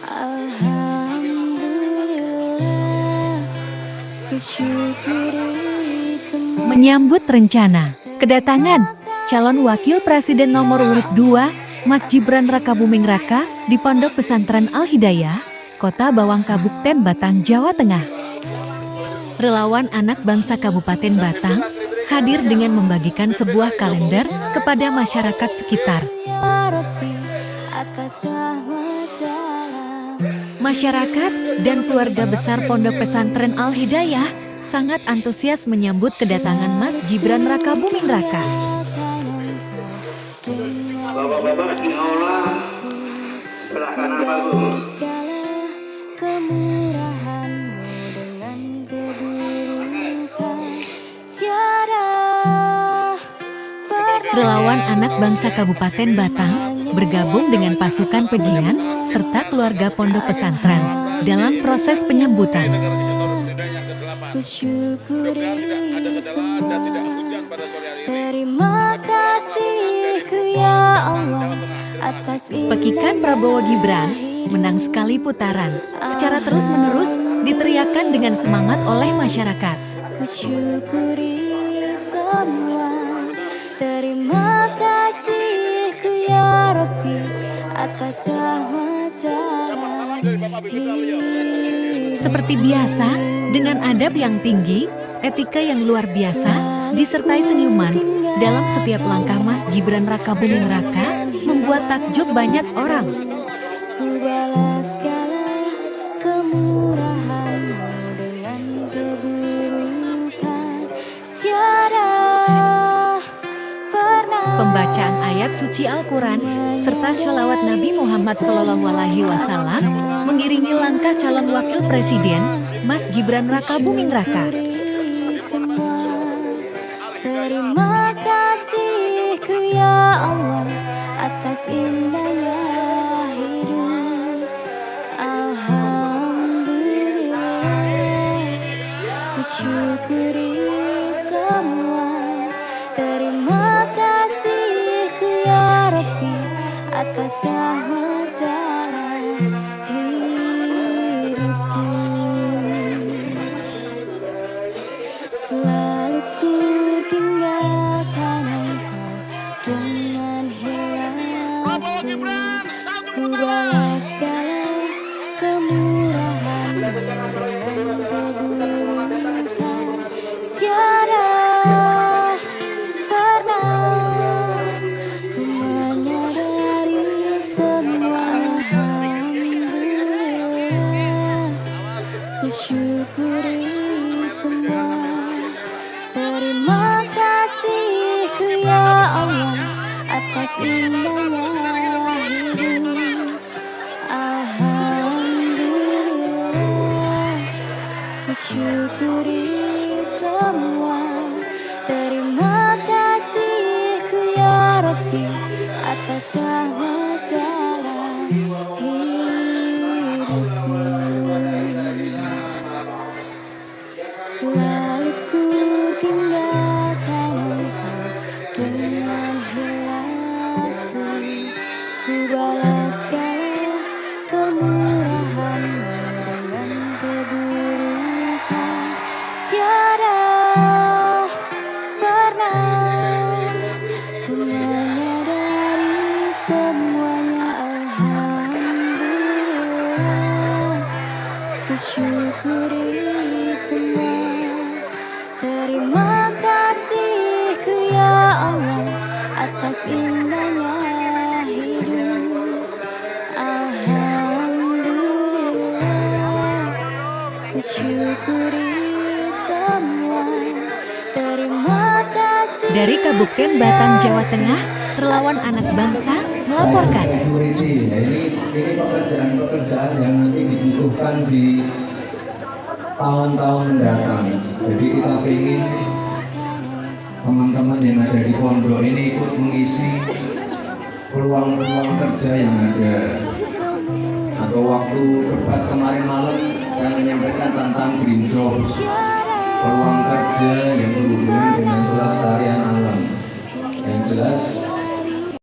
Alhamdulillah, kusyukuri semua. Menyambut rencana kedatangan calon wakil presiden nomor urut 2, Mas Gibran Rakabuming Raka, di Pondok Pesantren Al-Hidayah, Kota Bawang Kabupaten Batang, Jawa Tengah. Relawan anak bangsa Kabupaten Batang hadir dengan membagikan sebuah kalender kepada masyarakat sekitar. Masyarakat dan keluarga besar Pondok Pesantren Al-Hidayah sangat antusias menyambut kedatangan Mas Gibran Rakabuming Raka. Bapak-bapak di aula sebelah kanan bagus. Relawan anak bangsa Kabupaten Batang bergabung dengan pasukan Pegian serta keluarga Pondok Pesantren dalam proses penyambutan. Kusyukuri semua. Terima kasih ya Allah atas Pekikan Prabowo Gibran menang sekali putaran secara terus-menerus diteriakan dengan semangat oleh masyarakat. Kusyukuri semua. Terima kasih ya Rabbi atas rahmat jalan hidup. Seperti biasa, dengan adab yang tinggi, etika yang luar biasa, disertai senyuman dalam setiap langkah Mas Gibran Rakabuming Raka membuat takjub banyak orang. Ku balas segala kemurahan-Mu dengan keburukan. Tiada pernah Pembacaan ayat suci Al-Quran serta sholawat Nabi Muhammad SAW mengiringi langkah calon wakil presiden Mas Gibran Rakabuming Raka. Terima kasih ya Allah atas indahnya hidup. Alhamdulillah, kusyukuri semua. Terima kasih ya Rabbi atas rahmat jalan hidupku. Selalu ku tinggalkan Engkau dengan hilafku. Ku balas segala kemurahan dengan keburukan. Tiada pernah ku menyadari semua. Alhamdulillah, kusyukuri semua. Terima kasih ya Allah atas indahnya hidup. Alhamdulillah, kusyukuri semua. Terima kasih ya Rabbi atas rahmat jalan hidupku. Selalu ku tinggalkan Engkau dengan hilafku. Ku balas segala kemurahan-Mu dengan keburukan. Tiada pernah ku menyadari semuanya. Alhamdulillah, kusyukuri semua. Terima kasih ya Allah atas indahnya hidup. Alhamdulillah, kusyukuri semua. Terima kasih. Dari Kabupaten Batang, Jawa Tengah, relawan anak bangsa melaporkan. Security. Nah, ini pekerjaan-pekerjaan yang nanti dibutuhkan di tahun-tahun mendatang. Jadi kita ingin teman-teman yang ada di pondok ini ikut mengisi peluang-peluang kerja yang ada. Atau waktu debat kemarin malam saya menyampaikan tentang green jobs, peluang kerja yang berhubungan dengan pelestarian alam. Yang jelas